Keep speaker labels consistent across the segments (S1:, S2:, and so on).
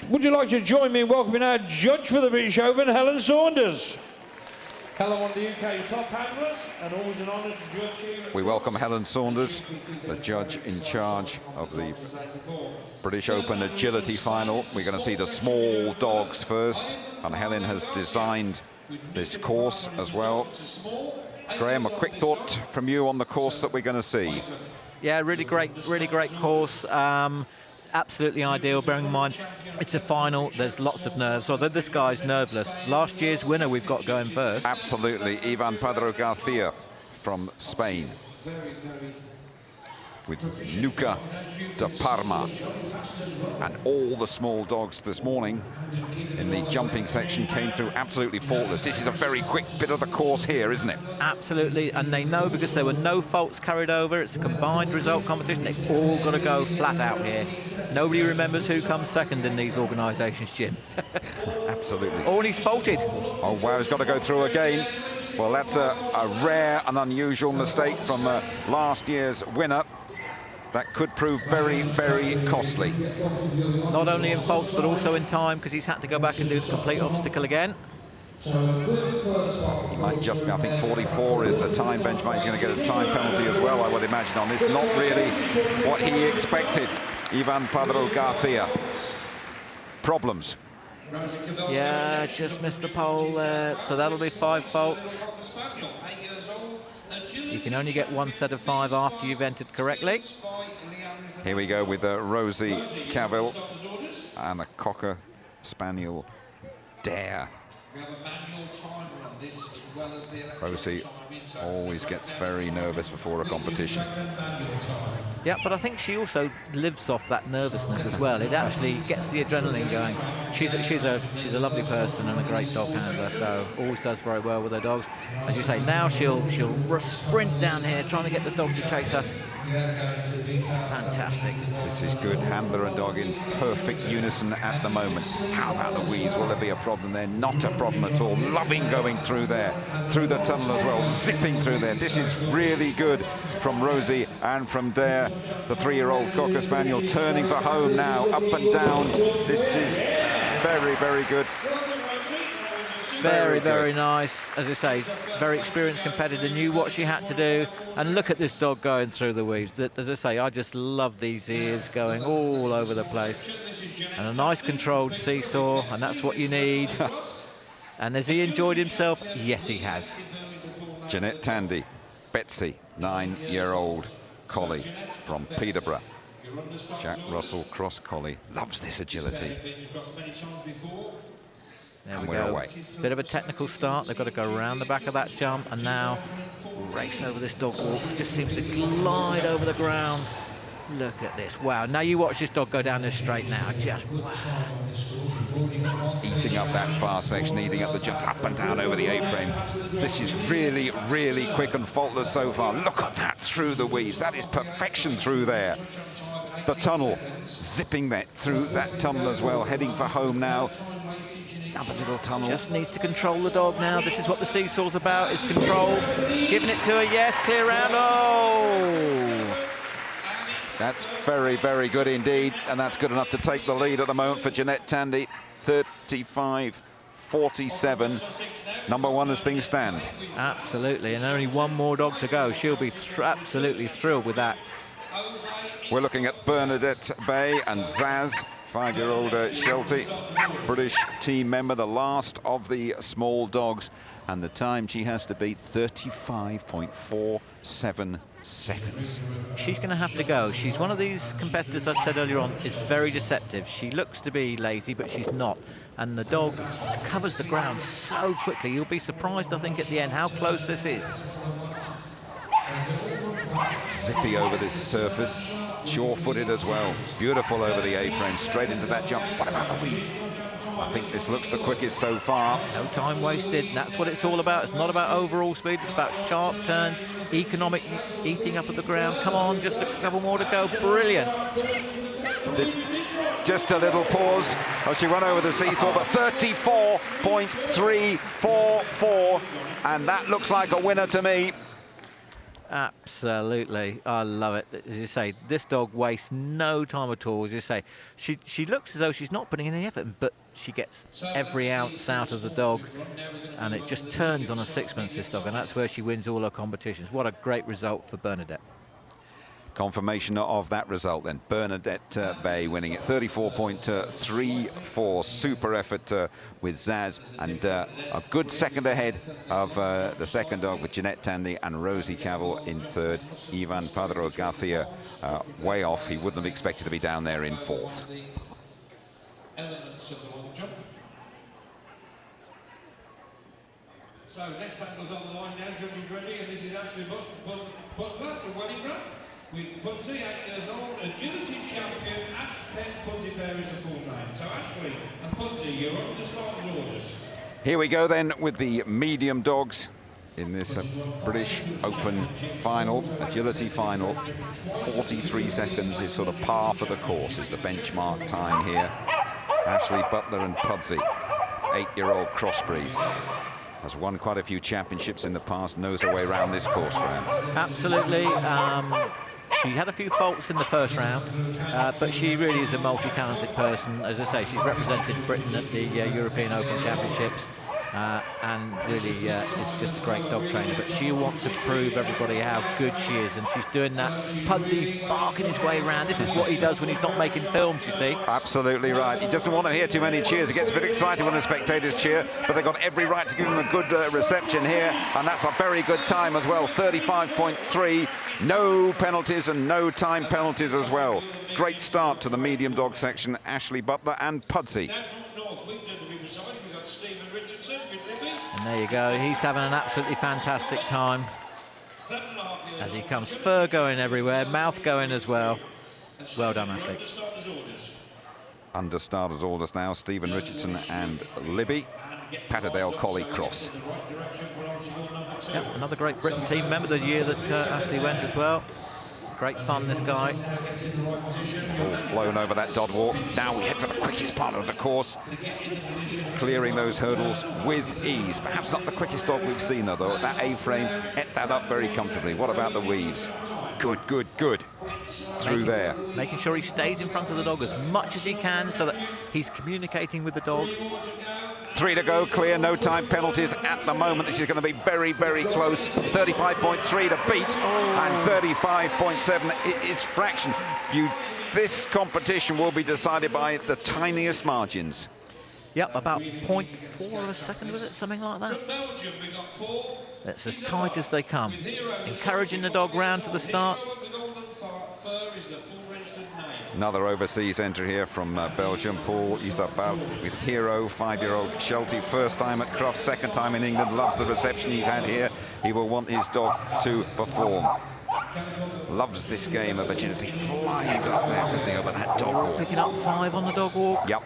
S1: Would you like to join me in welcoming our judge for the British Open, Helen Saunders? Helen, one of the UK's top handlers, and always an honour to judge here.
S2: We welcome Helen Saunders, the judge in charge of the British Open Agility Final. We're going to see the small dogs first, and Helen has designed this course as well. Graham, a quick thought from you on the course that we're going to see.
S3: Yeah, really great course. Absolutely ideal, bearing in mind it's a final, there's lots of nerves, although this guy's nerveless. Last year's winner we've got going first.
S2: Absolutely, Ivan Pedro Garcia from Spain, with Nuca de Parma. And all the small dogs this morning in the jumping section came through absolutely faultless. This is a very quick bit of the course here, isn't it?
S3: Absolutely, and they know because there were no faults carried over. It's a combined result competition. They've all got to go flat out here. Nobody remembers who comes second in these organisations, Jim.
S2: Absolutely.
S3: All he's faulted.
S2: Oh, wow, he's got to go through again. Well, that's a rare and unusual mistake from last year's winner. That could prove very, very costly.
S3: Not only in faults, but also in time, because he's had to go back and do the complete obstacle again.
S2: He might just be, I think 44 is the time benchmark. He's going to get a time penalty as well, I would imagine, on this. Not really what he expected. Ivan Pedro Garcia. Problems.
S3: Yeah, just missed the pole there, so that'll be 5 faults. You can only get one set of 5 after you've entered correctly.
S2: Here we go with Rosie Cavill and a Cocker Spaniel Dare. Rosie always gets very nervous before a competition.
S3: Yeah, but I think she also lives off that nervousness as well. It actually gets the adrenaline going. She's a lovely person and a great dog handler, so always does very well with her dogs. As you say, now she'll sprint down here trying to get the dog to chase her. Fantastic.
S2: This is good, handler and dog in perfect unison at the moment. How about Louise? Will there be a problem there? Not a problem at all. Loving going through there, through the tunnel as well, zipping through there. This is really good from Rosie and from Dare, the 3-year-old Cocker Spaniel, turning for home now, up and down. This is very, very good.
S3: Very, very nice. As I say, very experienced competitor, knew what she had to do. And look at this dog going through the weeds. As I say, I just love these ears going all over the place. And a nice controlled seesaw, and that's what you need. And has he enjoyed himself? Yes, he has.
S2: Jeanette Tandy, Betsy, 9-year-old collie from Peterborough. Jack Russell Cross Collie, loves this agility.
S3: There we go.
S2: Away.
S3: Bit of a technical start. They've got to go around the back of that jump and now race over this dog walk. Just seems to glide over the ground. Look at this. Wow. Now you watch this dog go down this straight now. Just wow.
S2: Eating up that far section, eating up the jumps up and down over the A-frame. This is really, really quick and faultless so far. Look at that through the weeds. That is perfection through there. The tunnel, zipping that through that tunnel as well, heading for home now. Another little tunnel.
S3: Just needs to control the dog now. This is what the seesaw's about, is control. Giving it to her, yes, clear round. Oh!
S2: That's very, very good indeed. And that's good enough to take the lead at the moment for Jeanette Tandy. 35-47. Number 1 as things stand.
S3: Absolutely, and only one more dog to go. She'll be absolutely thrilled with that.
S2: We're looking at Bernadette Bay and Zaz, 5-year-old Sheltie, British team member, the last of the small dogs, and the time she has to beat, 35.47 seconds.
S3: She's going to have to go. She's one of these competitors, I said earlier on, is very deceptive. She looks to be lazy, but she's not. And the dog covers the ground so quickly. You'll be surprised, I think, at the end how close this is.
S2: Zippy over this surface, sure-footed as well. Beautiful over the A-frame, straight into that jump. What about the weave? I think this looks the quickest so far.
S3: No time wasted. That's what it's all about. It's not about overall speed. It's about sharp turns, economic eating up of the ground. Come on, just a couple more to go. Brilliant.
S2: This, just a little pause as she went over the seesaw, but 34.344. and that looks like a winner to me.
S3: Absolutely, I love it. As you say, this dog wastes no time at all. As you say, she looks as though she's not putting in any effort, but she gets every ounce out of the dog, and it just turns on a sixpence, this dog, and that's where she wins all her competitions. What a great result for Bernadette.
S2: Confirmation of that result then. Bernadette Bay winning it 34.34. Super effort with Zaz, and a good second ahead of the second dog with Jeanette Tandy and Rosie Cavill in third. Ivan Padro Garcia way off. He wouldn't have expected to be down there in fourth.
S1: So next angle's on the line now, judges ready, and this is Ashley Butler from Wellingborough with Pudsey, 8 years old, agility champion. Ash Penn Pudsey Bear is a full name. So Ashley and Pudsey, you're on the starters' orders.
S2: Here we go then with the medium dogs in this British Open final, agility final. 43 seconds is sort of par for the course, is the benchmark time here. Ashley Butler and Pudsey, 8-year-old crossbreed. Has won quite a few championships in the past, knows her way around this course, Graham.
S3: Absolutely. She had a few faults in the first round, but she really is a multi-talented person. As I say, she's represented Britain at the European Open Championships, and really is just a great dog trainer. But she wants to prove everybody how good she is, and she's doing that. Pudsey barking his way around. This is what he does when he's not making films, you see.
S2: Absolutely right. He doesn't want to hear too many cheers. He gets a bit excited when the spectators cheer, but they've got every right to give him a good reception here, and that's a very good time as well. 35.3. No penalties and no time penalties as well. Great start to the medium dog section. Ashley Butler and Pudsey.
S3: And there you go. He's having an absolutely fantastic time as he comes, fur going everywhere, mouth going as well. Well done, Ashley.
S2: Under starters orders now, Stephen Richardson and Libby. Patterdale Collie Cross.
S3: Yep, another great Britain team member the year that Ashley went as well. Great fun, this guy.
S2: All flown over that dot walk. Now we head for the quickest part of the course. Clearing those hurdles with ease. Perhaps not the quickest dog we've seen, though. That A-frame ate that up very comfortably. What about the weaves? Good, good, good. Through there.
S3: Making sure he stays in front of the dog as much as he can so that he's communicating with the dog.
S2: 3 to go, clear, no time penalties at the moment. This is going to be very, very close. 35.3 to beat, and 35.7 is fraction. This competition will be decided by the tiniest margins.
S3: Yep, about 0.4 of a second, was it? Something like that. It's as tight as they come. Encouraging the dog round to the start.
S2: Another overseas entry here from Belgium, Paul Isabel with Hero, 5-year-old Sheltie. First time at Crufts, second time in England, loves the reception he's had here. He will want his dog to perform. Loves this game of agility. Flies up there, doesn't he, over that dog walk.
S3: Picking up 5 on the dog walk.
S2: Yep.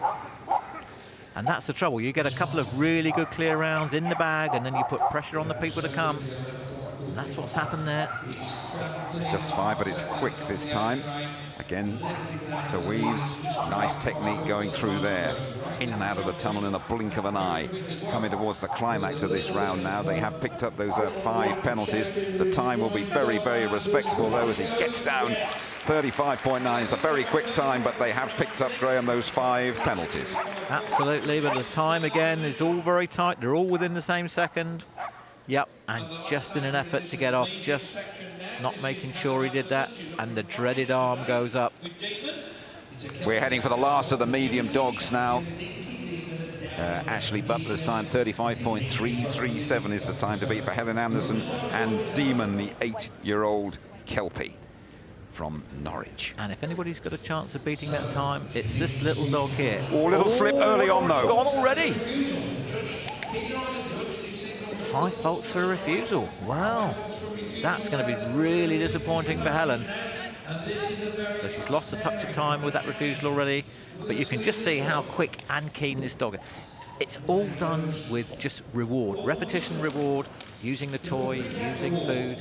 S3: And that's the trouble. You get a couple of really good clear rounds in the bag, and then you put pressure on the people to come. And that's what's happened there.
S2: Just 5, but it's quick this time. Again, the weaves, nice technique going through there. In and out of the tunnel in the blink of an eye. Coming towards the climax of this round now. They have picked up those 5 penalties. The time will be very, very respectable, though, as he gets down. 35.9 is a very quick time, but they have picked up, Graham, those 5 penalties.
S3: Absolutely, but the time, again, is all very tight. They're all within the same second. Yep, and just in an effort to get off, just not making sure he did that, and the dreaded arm goes up.
S2: We're heading for the last of the medium dogs now. Ashley Butler's time, 35.337 is the time to beat for Helen Anderson and Demon, the 8-year-old Kelpie from Norwich.
S3: And if anybody's got a chance of beating that time, it's this little dog here.
S2: Oh, little slip early on, though.
S3: Gone already. 5 faults for a refusal. Wow, that's going to be really disappointing for Helen. So she's lost a touch of time with that refusal already, but you can just see how quick and keen this dog is. It's all done with just reward, repetition, reward. using the toys, using food.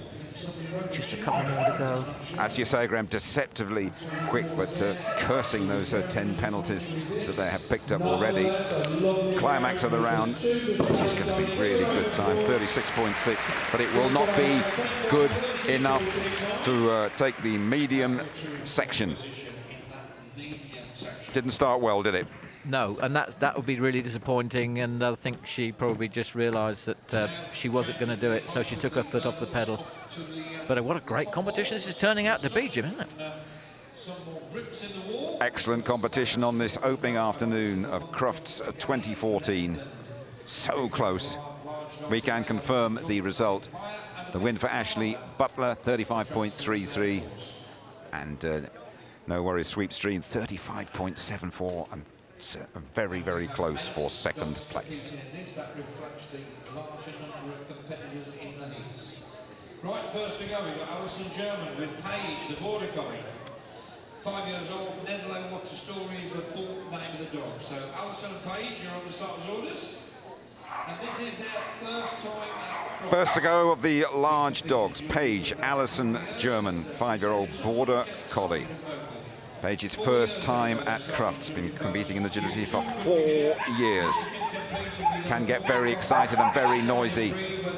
S3: Just a couple more to go.
S2: As you say, Graham, deceptively quick, but cursing those 10 penalties that they have picked up already. Climax of the round. It is going to be really good time, 36.6, but it will not be good enough to take the medium section. Didn't start well, did it?
S3: No, and that would be really disappointing, and I think she probably just realised that she wasn't going to do it, so she took her foot off the pedal. But what a great competition this is turning out to be, Jim, isn't it?
S2: Excellent competition on this opening afternoon of Crufts 2014. So close. We can confirm the result. The win for Ashley Butler, 35.33, and no worries, Sweep Stream, 35.74, and very, very close for second place.
S1: That reflects the larger number of competitors in the heats. Right, first to go, we've got Alison German with Paige, the border collie. 5 years old, Nedlow, what's the story is the full name of the dog. So Alison and Paige are on the starters' orders. And this is their first time at...
S2: First to go of the large dogs, Paige, Alison German, 5-year-old border collie. Paige's first time at Crufts, been competing in agility for 4 years. Can get very excited and very noisy,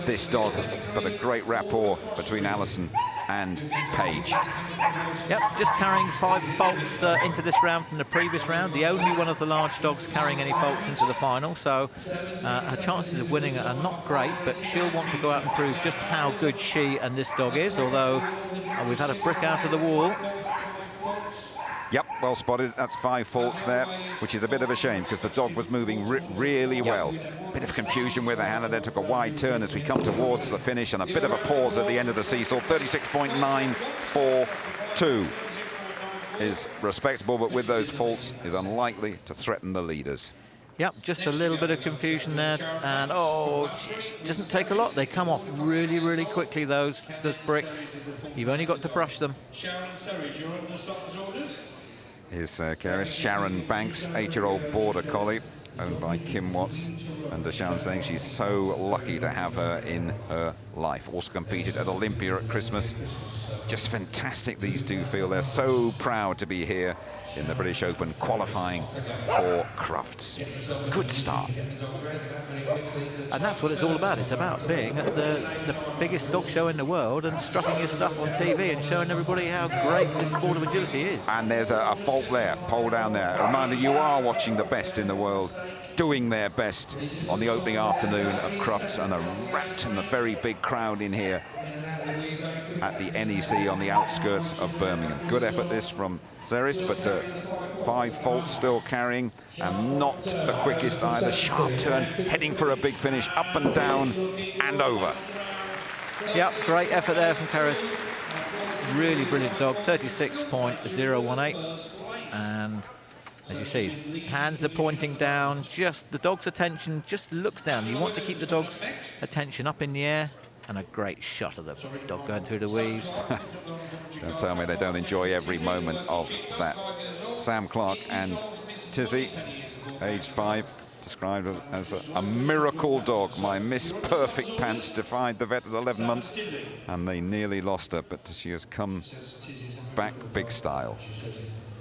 S2: this dog, but a great rapport between Alison and Paige.
S3: Yep, just carrying 5 faults into this round from the previous round. The only one of the large dogs carrying any faults into the final, so her chances of winning are not great, but she'll want to go out and prove just how good she and this dog is, although we've had a brick out of the wall.
S2: Yep, well spotted. That's 5 faults there, which is a bit of a shame because the dog was moving really well. Bit of confusion with her hand, and then took a wide turn as we come towards the finish, and a bit of a pause at the end of the seesaw. 36.942 is respectable, but with those faults is unlikely to threaten the leaders.
S3: Yep, just a little bit of confusion there, and it doesn't take a lot. They come off really quickly, those bricks. You've only got to brush them.
S1: Sharon Surridge, you're on the starters' orders.
S2: His carer, Sharon Banks, 8-year-old border collie, owned by Kim Watts. And Sharon saying she's so lucky to have her in her life. Also competed at Olympia at Christmas. Just fantastic, these two feel. They're so proud to be here in the British Open, qualifying for Crufts. Good start.
S3: And that's what it's all about. It's about being at the biggest dog show in the world and strutting your stuff on TV and showing everybody how great this sport of agility is.
S2: And there's a fault there, pole down there. A reminder, you are watching the best in the world doing their best on the opening afternoon of Crufts, and a wrapped and a very big crowd in here at the NEC on the outskirts of Birmingham. Good effort this from Ceres, but 5 faults still carrying, and not the quickest either. Sharp turn, heading for a big finish, up and down and over.
S3: Yep, great effort there from Ceres. Really brilliant dog, 36.018, and as you see, hands are pointing down, just the dog's attention just looks down. You want to keep the dog's attention up in the air, and a great shot of the dog going through the weaves.
S2: Don't tell me they don't enjoy every moment of that. Sam Clark and Tizzy, aged 5, described as a miracle dog. My Miss Perfect Pants defied the vet at 11 months, and they nearly lost her, but she has come back big style.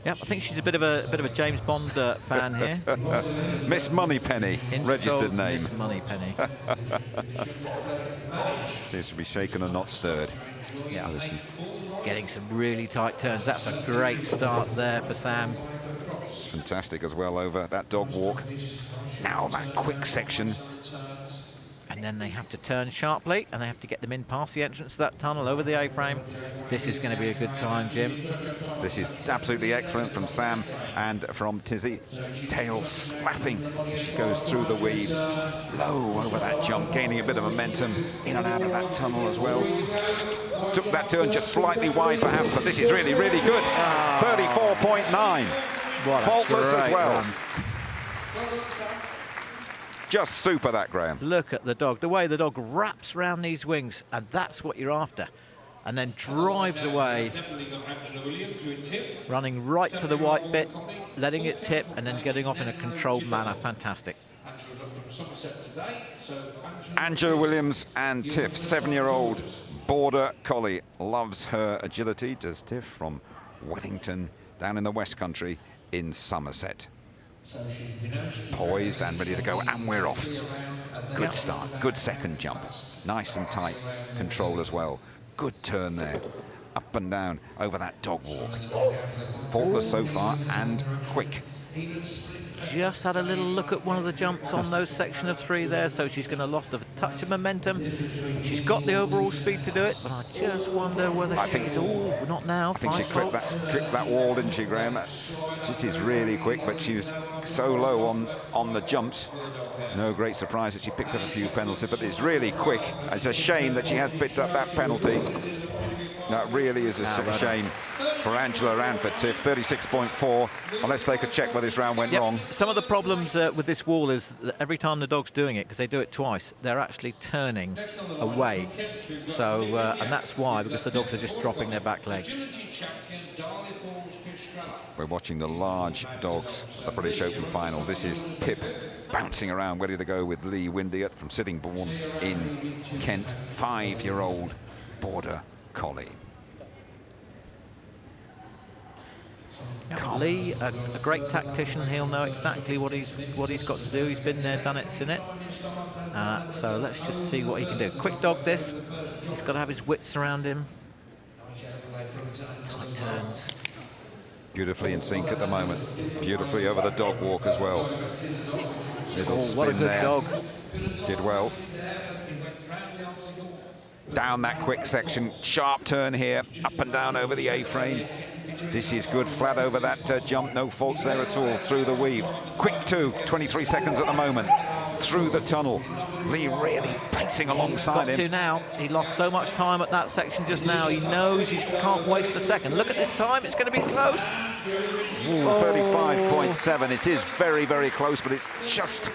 S3: Yep, I think she's a bit of a James Bond fan here.
S2: Miss Moneypenny, registered name.
S3: Miss Moneypenny.
S2: Seems to be shaken and not stirred.
S3: Yeah, she's getting some really tight turns. That's a great start there for Sam.
S2: Fantastic as well over that dog walk. Now that quick section.
S3: And then they have to turn sharply, and they have to get them in past the entrance to that tunnel over the A-frame. This is going to be a good time, Jim.
S2: This is absolutely excellent from Sam and from Tizzy. Tail slapping as she goes through the weaves. Low over that jump, gaining a bit of momentum in and out of that tunnel as well. Took that turn just slightly wide perhaps, but this is really good. 34.9. Faultless as well. Just super that, Graham.
S3: Look at the dog, the way the dog wraps around these wings, and that's what you're after. And then drives away, running right for the white bit, letting it tip, and then getting off in a controlled manner. Fantastic.
S1: Angela's up from Somerset today, so
S2: Angela Williams and Tiff, 7-year-old border collie, loves her agility, does Tiff, from Wellington down in the West Country in Somerset. Poised and ready to go, and we're off. Good start, good second jump, nice and tight control as well. Good turn there, up and down over that dog walk. Faultless so far and quick.
S3: Just had a little look at one of the jumps on those section of 3 there, so she's going to lost a touch of momentum. She's got the overall speed to do it, but I just wonder whether she's... Oh, not now.
S2: I think she clipped that wall, didn't she, Graham? This is really quick, but she was so low on the jumps. No great surprise that she picked up a few penalties, but it's really quick. It's a shame that she has picked up that penalty. That really is a shame for Angela and for Tiff. 36.4. Well, let's take a check where this round went wrong.
S3: Some of the problems with this wall is that every time the dog's doing it, because they do it twice, they're actually turning away. So, and that's why, because the dogs are just dropping their back legs.
S2: We're watching the large dogs at the British Open final. This is Pip bouncing around, ready to go with Lee Windiot from Sittingbourne in Kent, 5-year-old border collie.
S3: Lee, a great tactician. He'll know exactly what he's got to do. He's been there, done it, seen it. So let's just see what he can do. Quick dog this. He's got to have his wits around him. Tight turns.
S2: Beautifully in sync at the moment. Beautifully over the dog walk as well. Little spin
S3: what a good
S2: there.
S3: dog.
S2: Did well. Down that quick section, sharp turn here, up and down over the A-frame. This is good, flat over that jump, no faults there at all, through the weave. Quick too, 23 seconds at the moment, through the tunnel. Lee really pacing alongside him.
S3: Now, he lost so much time at that section just now, he knows he can't waste a second. Look at this time, it's going to be close.
S2: 35.7, it is very, very close, but it's just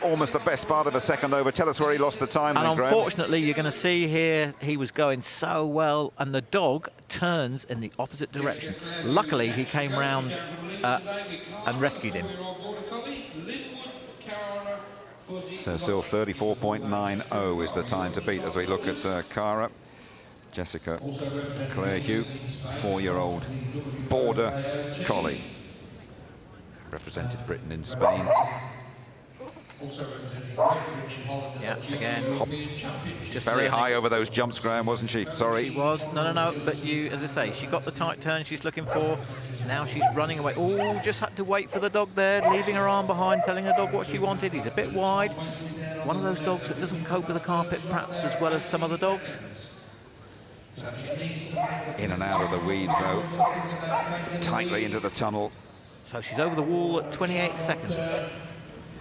S2: almost the best part of a second over. Tell us where he lost the time.
S3: And unfortunately, you're going to see here, he was going so well, and the dog turns in the opposite direction. Luckily, he came round and rescued him.
S2: So still 34.90 is the time to beat as we look at Cara. Jessica Claire Hugh, 4-year-old border collie. Represented Britain in Spain.
S3: Yeah, again.
S2: Just very high over those jumps, Graham, wasn't she? Sorry.
S3: She was. No. But you, as I say, she got the tight turn she's looking for. Now she's running away. Oh, just had to wait for the dog there, leaving her arm behind, telling the dog what she wanted. He's a bit wide. One of those dogs that doesn't cope with the carpet perhaps as well as some other dogs.
S2: In and out of the weaves, though. Tightly into the tunnel.
S3: So she's over the wall at 28 seconds.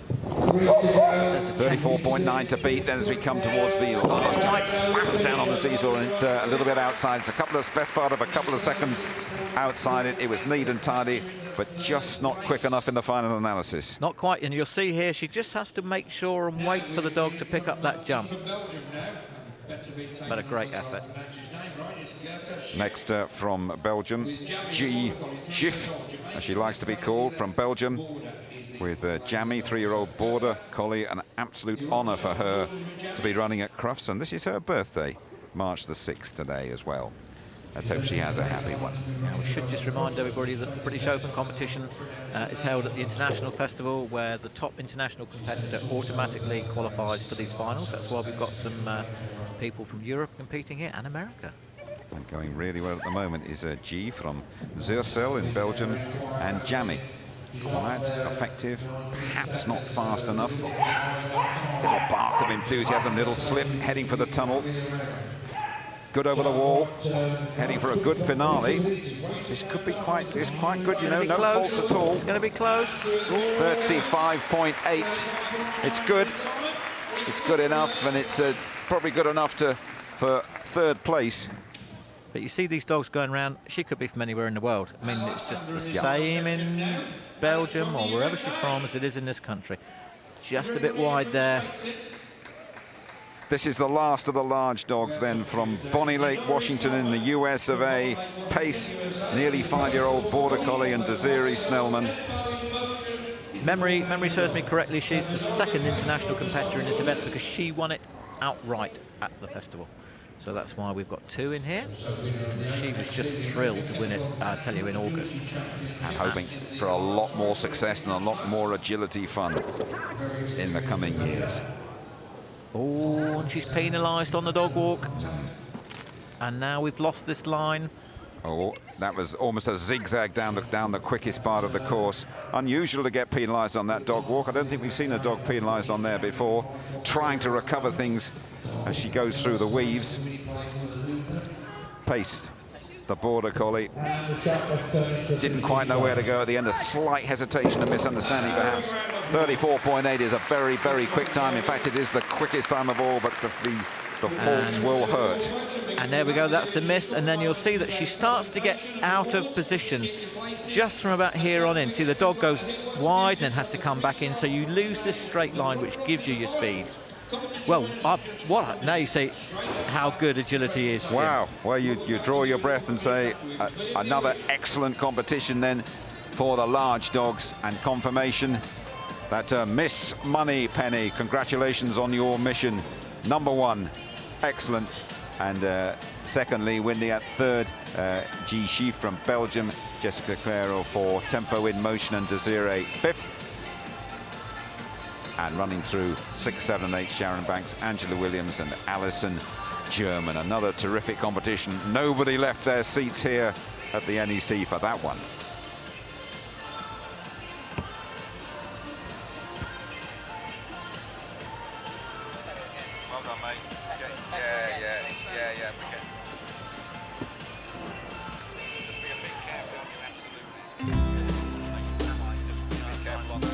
S2: 34.9 to beat. Then as we come towards the last time, it slams down on the seesaw, and it's a little bit outside. It's best part of a couple of seconds outside it. It was neat and tidy, but just not quick enough in the final analysis.
S3: Not quite, and you'll see here she just has to make sure and wait for the dog to pick up that jump. But a great effort.
S2: Next from Belgium, G. Schiff, as she likes to be called, from Belgium, with Jamie, 3-year-old border collie. An absolute honour for her to be running at Crufts, and this is her birthday, March the 6th today as well. Let's hope she has a happy one.
S3: Now, we should just remind everybody that the British Open competition is held at the International Festival, where the top international competitor automatically qualifies for these finals. That's why we've got some people from Europe competing here, and America.
S2: And going really well at the moment is G from Zeersel in Belgium, and Jamie. Quiet, effective, perhaps not fast enough. Little bark of enthusiasm, little slip, heading for the tunnel. Good over the wall, heading for a good finale. This could be quite good, you know, no faults at all.
S3: It's going to be close.
S2: 35.8. It's good. It's good enough, and it's probably good enough for third place.
S3: But you see these dogs going around, she could be from anywhere in the world. I mean, it's just the same in Belgium or wherever she's from as it is in this country. Just a bit wide there.
S2: This is the last of the large dogs then from Bonnie Lake, Washington in the US of A. Pace, nearly 5-year-old border collie, and Desiree Snellman.
S3: Memory serves me correctly, she's the second international competitor in this event because she won it outright at the festival. So that's why we've got 2 in here. She was just thrilled to win it, I tell you, in August.
S2: And hoping for a lot more success and a lot more agility fun in the coming years.
S3: Oh, and she's penalised on the dog walk. And now we've lost this line.
S2: Oh, that was almost a zigzag down the quickest part of the course. Unusual to get penalised on that dog walk. I don't think we've seen a dog penalised on there before. Trying to recover things as she goes through the weaves. Pace, the border collie. Didn't quite know where to go at the end. A slight hesitation and misunderstanding perhaps. 34.8 is a very, very quick time. In fact, it is the quickest time of all, but the faults will hurt.
S3: And there we go, that's the mist. And then you'll see that she starts to get out of position just from about here on in. See, the dog goes wide and then has to come back in. So you lose this straight line, which gives you your speed. Well, now you say how good agility is.
S2: Wow. Well, you draw your breath and say another excellent competition then for the large dogs, and confirmation that Miss Moneypenny, congratulations on your mission. Number 1, excellent. And secondly, winning at 3rd, G. Schief from Belgium, Jessica Claro for Tempo in Motion, and Desiree 5th. And running through 6, 7, 8, Sharon Banks, Angela Williams and Alison German. Another terrific competition. Nobody left their seats here at the NEC for that one. Well done, mate. Yeah. Just be a bit careful on your absolutes. Just be careful on that.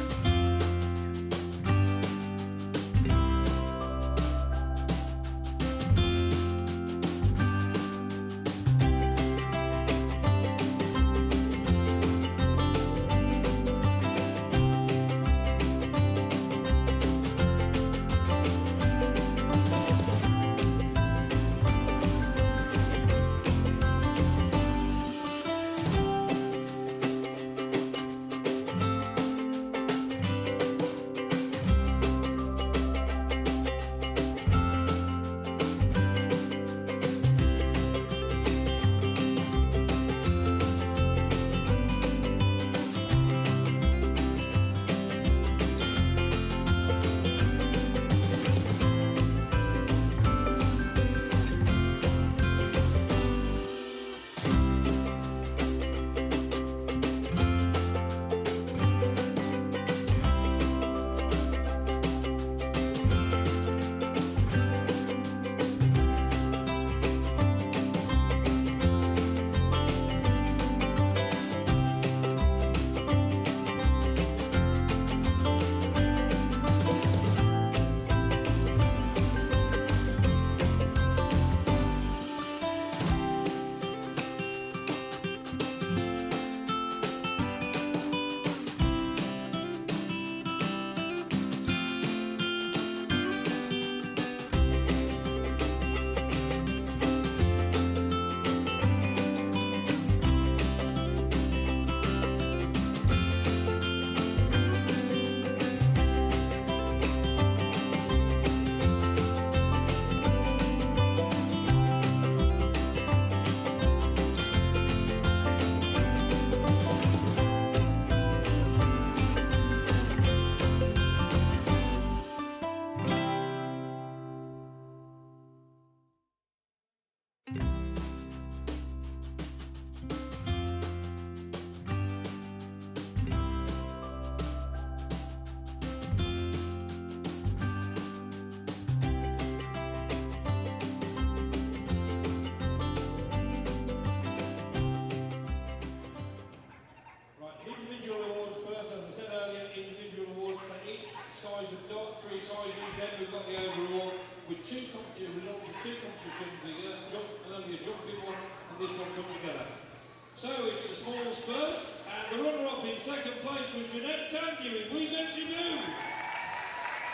S1: So it's the Smalls first, and the runner-up in second place was Jeanette Tanguy. We bet you do.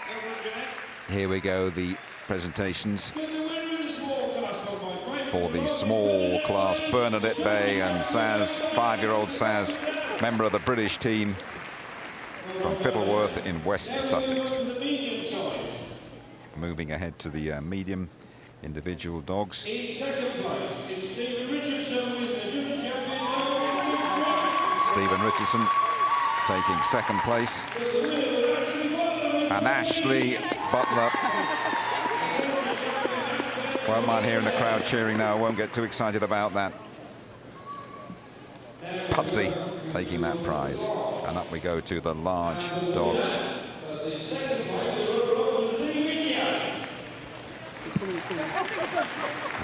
S1: Well done, Jeanette.
S2: Here we go, the presentations
S1: But the winner in the small class, well, my favourite
S2: for the small class. Bernadette Bay and Saz, 5-year-old Saz, member of the British team. from Fittleworth in West Sussex. Moving ahead to the medium individual dogs.
S1: In second place is Stephen Richardson with the junior champion.
S2: Stephen Richardson taking second place. And Ashley Butler. Won't mind hearing the crowd cheering now. I won't get too excited about that. Pudsey taking that prize. And up we go to the large dogs.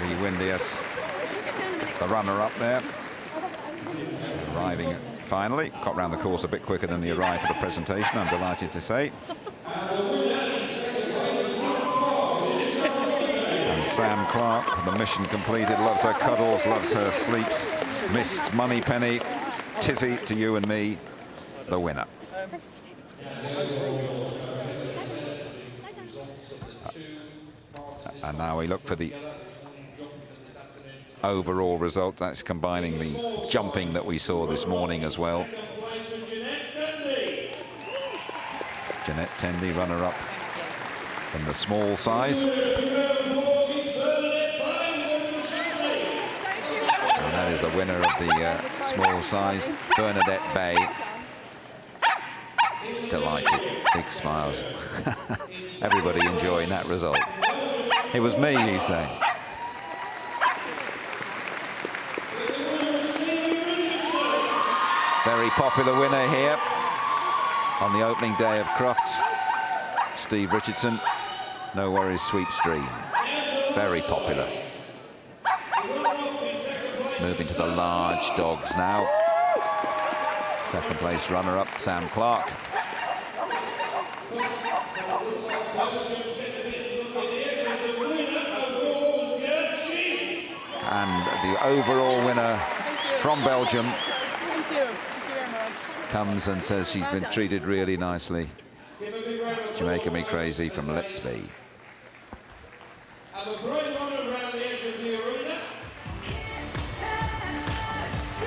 S2: Lee Windias, the runner-up there. Arriving finally. Got round the course a bit quicker than the arrive for the presentation, I'm delighted to say. And Sam Clark, the mission completed, loves her cuddles, loves her sleeps. Miss Moneypenny, Tizzy to you and me, the winner. And now we look for the overall result. That's combining the jumping that we saw this morning as well. Jeanette Tendy, runner-up in the small size. And that is the winner of the small size, Bernadette Bay. Delighted, big smiles. Everybody enjoying that result. It was me, he's saying. Very popular winner here on the opening day of Crufts. Steve Richardson, No Worries Sweep Stream. Very popular. Moving to the large dogs now. Second place runner-up, Sam Clark. And the overall winner from Belgium comes and says she's been treated really nicely. Jamaica Me Crazy from Let's Be.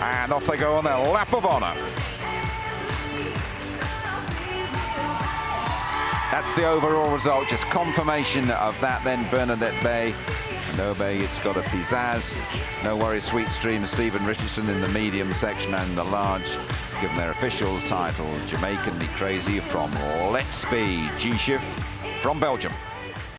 S2: And off they go on their lap of honour. That's the overall result, just confirmation of that then. Bernadette Bay. No Bay, it's got a pizzazz. No Worries Sweet Stream, Stephen Richardson in the medium section, and the large, given their official title, Jamaican Me Crazy from Let's Be, G-Shift from Belgium.